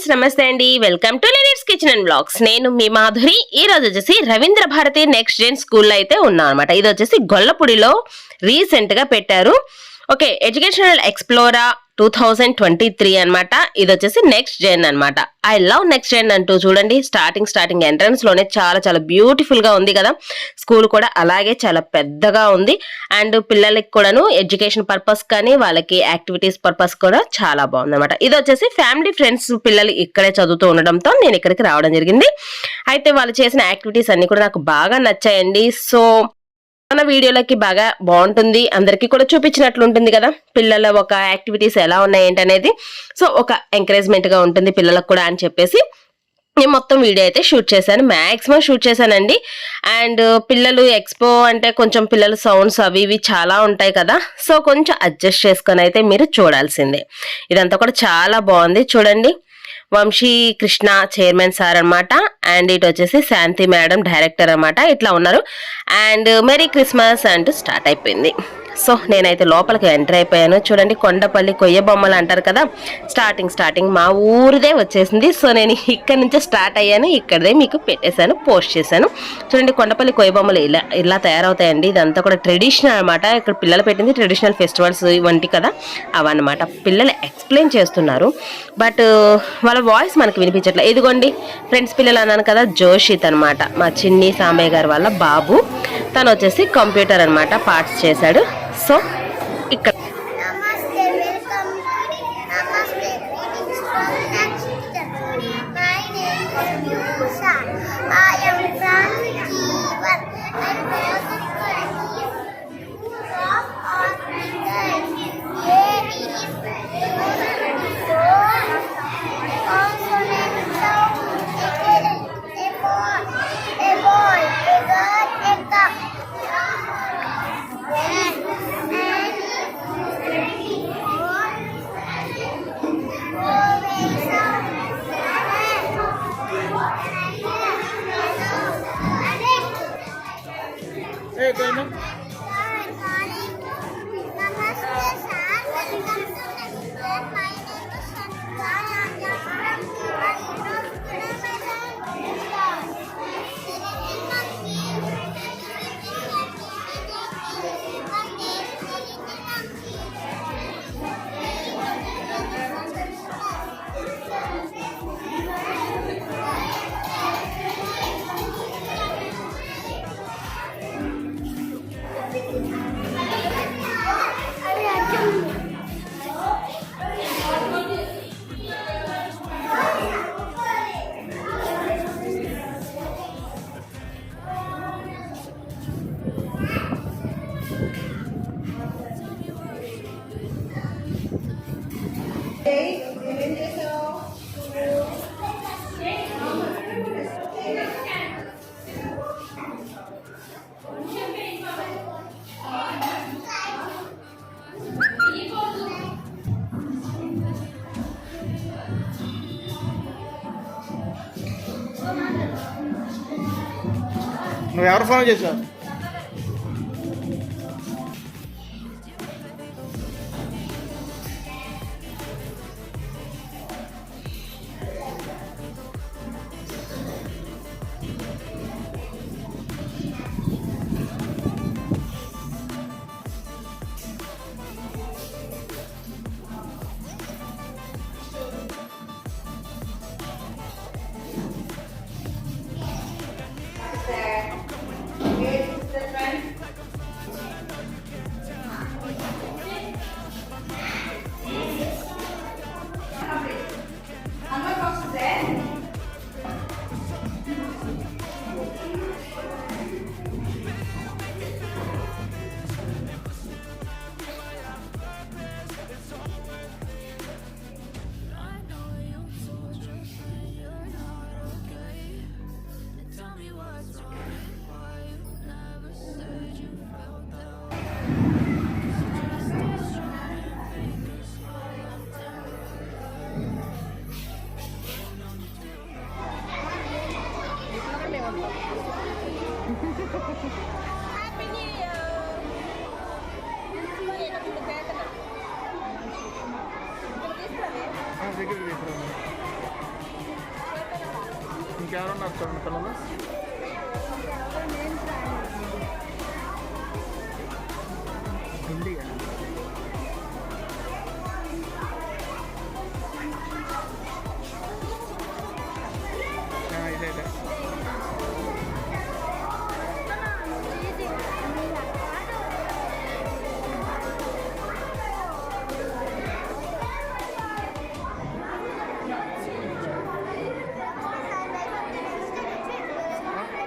Friends, నమస్తే అండి. Welcome to ladies kitchen and blogs. నేను మీ మాధురి. ఈ రోజు వచ్చేసి రవీంద్ర భారతి నెక్స్ట్ జెన్ స్కూల్లో అయితే ఉన్నాం అనమాట. ఇది వచ్చేసి గొల్లపూడిలో రీసెంట్ గా పెట్టారు. ఓకే, ఎడ్యుకేషనల్ ఎక్స్ప్లోరా 2023 అనమాట. ఇది వచ్చేసి నెక్స్ట్ జెన్ అనమాట. ఐ లవ్ నెక్స్ట్ జెన్ అంటూ చూడండి, స్టార్టింగ్ ఎంట్రన్స్ లోనే చాలా బ్యూటిఫుల్ గా ఉంది కదా. స్కూల్ కూడా అలాగే చాలా పెద్దగా ఉంది. అండ్ పిల్లలకి కూడాను ఎడ్యుకేషన్ పర్పస్ కానీ వాళ్ళకి యాక్టివిటీస్ పర్పస్ కూడా చాలా బాగుంది అనమాట. ఇది వచ్చేసి ఫ్యామిలీ ఫ్రెండ్స్ పిల్లలు ఇక్కడే చదువుతూ ఉండడంతో నేను ఇక్కడికి రావడం జరిగింది. అయితే వాళ్ళు చేసిన యాక్టివిటీస్ అన్ని కూడా నాకు బాగా నచ్చాయండి. సో మన వీడియోలకి బాగా బాగుంటుంది, అందరికీ కూడా చూపించినట్లు ఉంటుంది కదా పిల్లల ఒక యాక్టివిటీస్ ఎలా ఉన్నాయి ఏంటి అనేది. సో ఒక ఎంకరేజ్మెంట్ గా ఉంటుంది పిల్లలకు కూడా అని చెప్పేసి నేను మొత్తం వీడియో అయితే షూట్ చేశాను, మ్యాక్సిమం షూట్ చేశానండి. అండ్ పిల్లలు ఎక్స్పో అంటే కొంచెం పిల్లల సౌండ్స్ అవి ఇవి చాలా ఉంటాయి కదా, సో కొంచెం అడ్జస్ట్ చేసుకొని అయితే మీరు చూడాల్సిందే. ఇదంతా కూడా చాలా బాగుంది చూడండి. వంశీ కృష్ణ చైర్మన్ సార్ అనమాట. అండ్ ఇటు వచ్చేసి శాంతి మేడం డైరెక్టర్ అనమాట. ఇట్లా ఉన్నారు. అండ్ మెరీ క్రిస్మస్ అంటూ స్టార్ట్ అయిపోయింది. సో నేనైతే లోపలికి ఎంటర్ అయిపోయాను. చూడండి, కొండపల్లి కొయ్య బొమ్మలు అంటారు కదా, స్టార్టింగ్ మా ఊరిదే వచ్చేసింది. సో నేను ఇక్కడ నుంచే స్టార్ట్ అయ్యాను, ఇక్కడదే మీకు పెట్టేశాను, పోస్ట్ చేశాను. చూడండి, కొండపల్లి కొయ్య బొమ్మలు ఇలా తయారవుతాయండి. ఇదంతా కూడా ట్రెడిషనల్ అనమాట. ఇక్కడ పిల్లలు పెట్టింది ట్రెడిషనల్ ఫెస్టివల్స్ వంటి కదా అవన్నమాట. పిల్లలు ఎక్స్ప్లెయిన్ చేస్తున్నారు, బట్ వాళ్ళ వాయిస్ మనకి వినిపించట్లేదు. ఇదిగోండి ఫ్రెండ్స్ పిల్లలు అన్నాను కదా, జోషిత్ అనమాట, మా చిన్ని సాంబయ్య గారు వాళ్ళ బాబు. తను వచ్చేసి కంప్యూటర్ అనమాట, పార్ట్స్ చేశాడు. సో ఇక్కడ నువ్వు ఎవరు ఫోన్ చేశావు? దగ్గర ఇంకెవరున్నారు చూడండి పిల్లలు. హిందీ ఇదే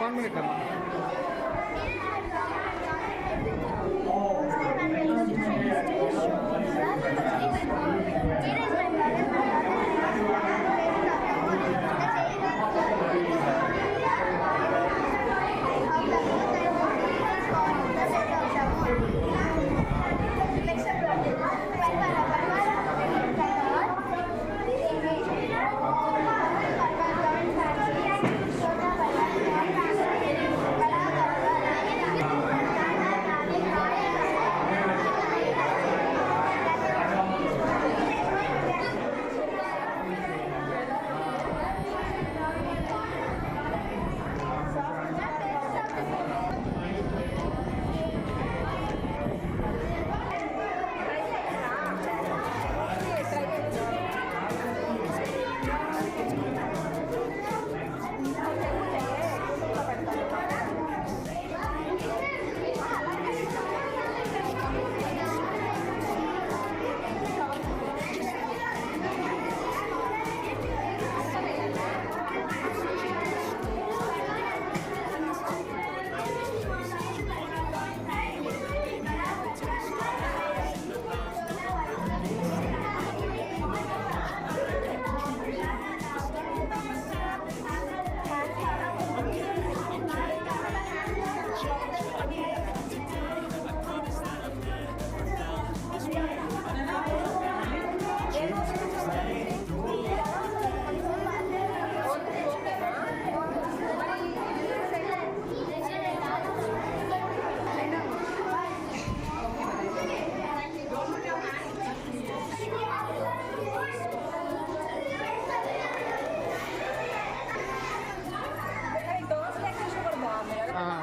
వన్ మినిట్ అమ్మా.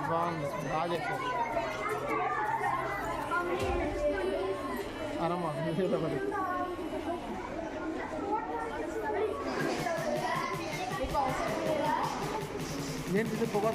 బాగుంది, బాగా చెప్పారు. అనమ్మా మరి ఏంటి పొగ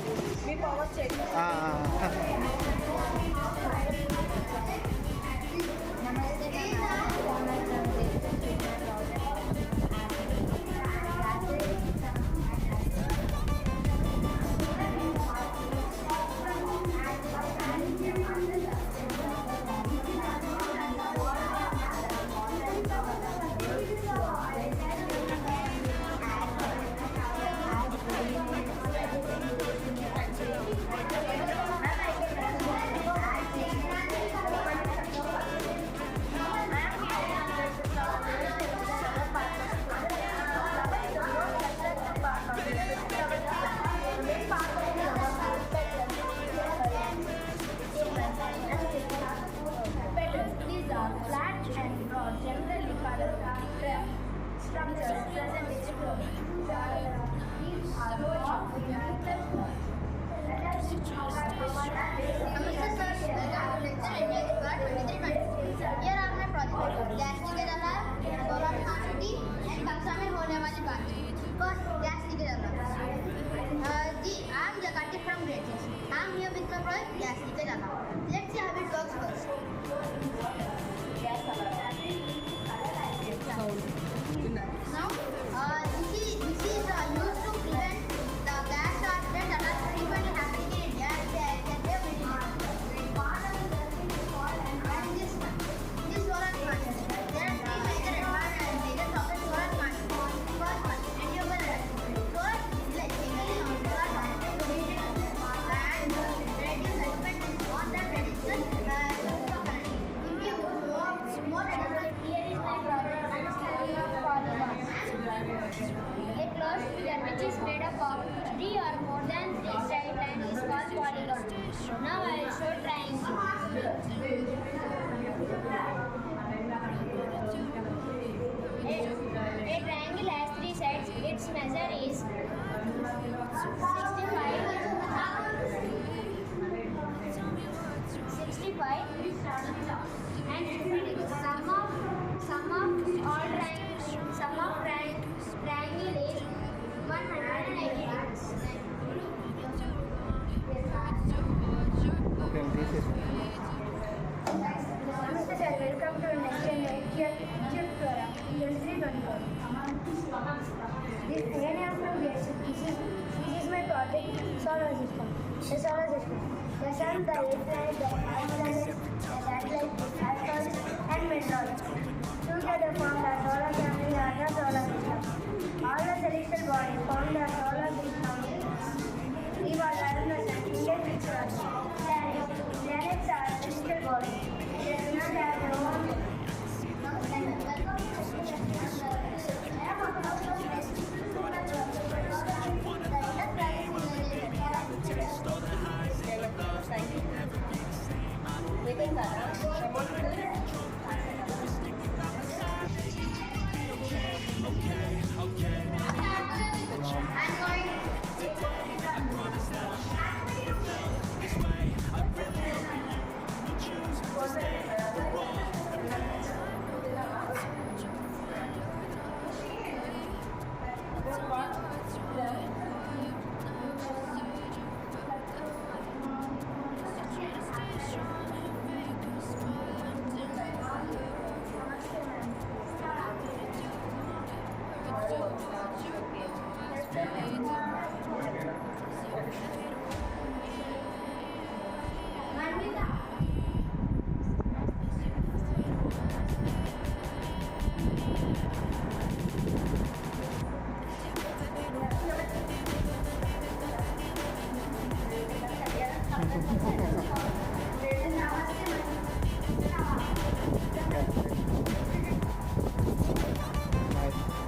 The solar system. The sun, the earth planet, the planets, the satellites, the asteroids, and meteoroids. Together form the solar family or the solar system. All the celestial bodies form the solar system revolve around the sun in their fixed orbit. Planets are celestial bodies. They do not have their own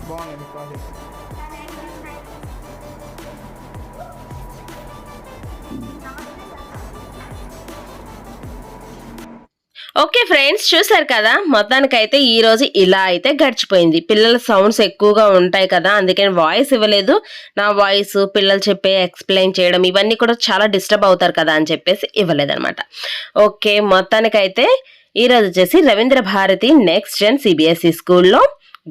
బాగుంది project. Okay friends, చూసారు కదా, మొత్తానికైతే ఈ రోజు ఇలా అయితే గడిచిపోయింది. పిల్లల సౌండ్స్ ఎక్కువగా ఉంటాయి కదా, అందుకని వాయిస్ ఇవ్వలేదు. నా వాయిస్ పిల్లలు చెప్పే ఎక్స్ప్లెయిన్ చేయడం ఇవన్నీ కూడా చాలా డిస్టర్బ్ అవుతారు కదా అని చెప్పేసి ఇవ్వలేదన్నమాట. ఓకే, మొత్తానికైతే ఈ రోజు వచ్చేసి Ravindra Bharati next gen CBSE స్కూల్లో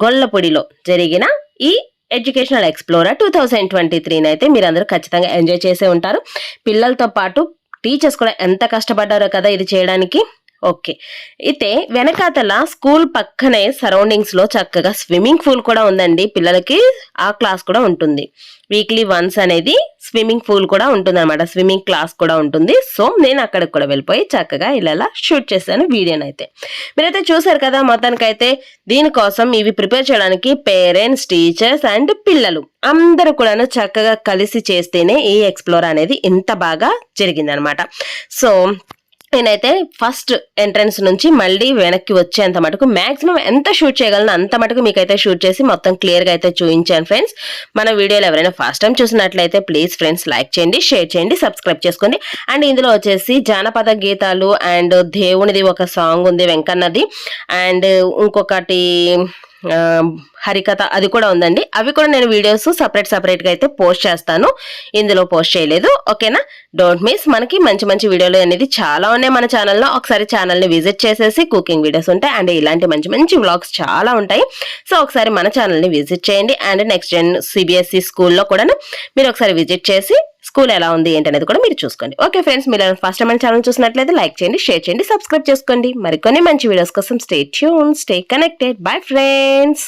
గొల్లపూడిలో జరిగిన ఈ ఎడ్యుకేషనల్ ఎక్స్ప్లోరర్ 2023 అయితే మీరందరూ ఖచ్చితంగా ఎంజాయ్ చేసే ఉంటారు. పిల్లలతో పాటు టీచర్స్ కూడా ఎంత కష్టపడ్డారో కదా ఇది చేయడానికి. ఓకే, అయితే వెనకాతల స్కూల్ పక్కనే సరౌండింగ్స్ లో చక్కగా స్విమ్మింగ్ పూల్ కూడా ఉందండి. పిల్లలకి ఆ క్లాస్ కూడా ఉంటుంది. వీక్లీ వన్స్ అనేది స్విమ్మింగ్ పూల్ కూడా ఉంటుంది అనమాట, స్విమ్మింగ్ క్లాస్ కూడా ఉంటుంది. సో నేను అక్కడికి కూడా వెళ్ళిపోయి చక్కగా ఇలా షూట్ చేశాను వీడియోని అయితే. మీరైతే చూసారు కదా, మొత్తానికైతే దీనికోసం ఇవి ప్రిపేర్ చేయడానికి పేరెంట్స్, టీచర్స్ అండ్ పిల్లలు అందరూ కూడా చక్కగా కలిసి చేస్తేనే ఈ ఎక్స్ప్లోర్ అనేది ఇంత బాగా జరిగిందనమాట. సో నేనైతే ఫస్ట్ ఎంట్రన్స్ నుంచి మళ్ళీ వెనక్కి వచ్చేంత మటుకు మాక్సిమం ఎంత షూట్ చేయగలను అంత మటుకు మీకైతే షూట్ చేసి మొత్తం క్లియర్ గా అయితే చూపించాను ఫ్రెండ్స్. మన వీడియోలు ఎవరైనా ఫస్ట్ టైం చూసినట్లయితే ప్లీజ్ ఫ్రెండ్స్ లైక్ చేయండి, షేర్ చేయండి, సబ్స్క్రైబ్ చేసుకోండి. అండ్ ఇందులో వచ్చేసి జానపద గీతాలు అండ్ దేవునిది ఒక సాంగ్ ఉంది వెంకన్నది, అండ్ ఇంకొకటి హరికథ అది కూడా ఉందండి. అవి కూడా నేను వీడియోస్ సపరేట్ గా అయితే పోస్ట్ చేస్తాను, ఇందులో పోస్ట్ చేయలేదు. ఓకేనా, డోంట్ మిస్. మనకి మంచి మంచి వీడియోలు అనేది చాలా ఉన్నాయి మన ఛానల్లో. ఒకసారి ఛానల్ని విజిట్ చేసేసి కుకింగ్ వీడియోస్ ఉంటాయి అండ్ ఇలాంటి మంచి మంచి వ్లాగ్స్ చాలా ఉంటాయి. సో ఒకసారి మన ఛానల్ని విజిట్ చేయండి. అండ్ నెక్స్ట్ జెన్ సిబిఎస్ఈ స్కూల్లో కూడా మీరు ఒకసారి విజిట్ చేసి స్కూల్ ఎలా ఉంది ఏంటనేది కూడా మీరు చూసుకోండి. ఓకే ఫ్రెండ్స్, మీరు ఫస్ట్ టైం మన ఛానల్ చూసినట్లయితే లైక్ చేయండి, షేర్ చేయండి, సబ్స్క్రైబ్ చేసుకోండి. మరికొన్ని మంచి వీడియోస్ కోసం stay tune, stay connected. Bye friends.